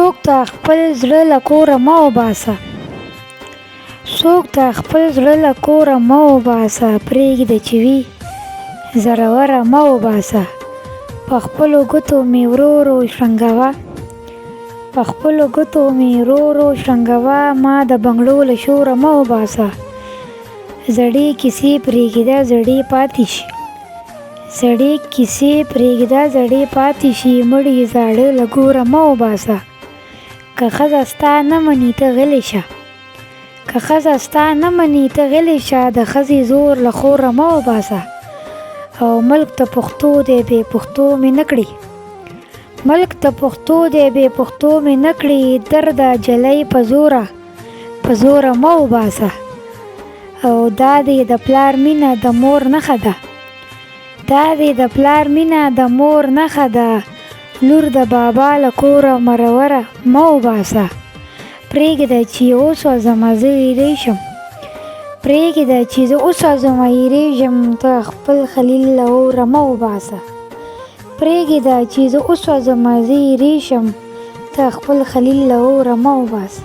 څوک ته خپل زړه له کوره مه وباسه، څوک ته خپل زړه له کوره مه وباسه، پرېږده چې وي زوروره مه وباسه. په خپلو ګوتو مې ورو ورو شرنګوه، په خپلو ګوتو مې ورو ورو شرنګوه، ما د بنګړو له شوره مه وباسه. زړې کیسې پرېږده زړې پاتې شي، زړې کیسې پرېږده زړې پاتې شي، مړي زاړه له ګوره مه وباسه. که ښځه ستا نه مني ته غلی شه، که ښځه ستا نه مني ته غلی شه، د ښځې زور له خوره مه وباسه. او ملک ته پښتو دی بې پښتو مې نه کړي، ملک ته پښتو دی بې پښتو مې نه کړي، درده جلۍ په زوره مه وباسه. او دا دی د پلار مینه د مور نښه ده، دا دی د پلار مینه د مور نښه ده، لور د بابا له کوره مروره مه وباسه. پرېږده چې وسوځمه زه هېرېږم، پرېږده چې زه وسوځمه هېرېږم، ته خپل خلیل له اوره مه وباسه. پرېږده چې زه وسوځمه زه هېرېږم، ته خپل خلیل له اوره مه وباسه.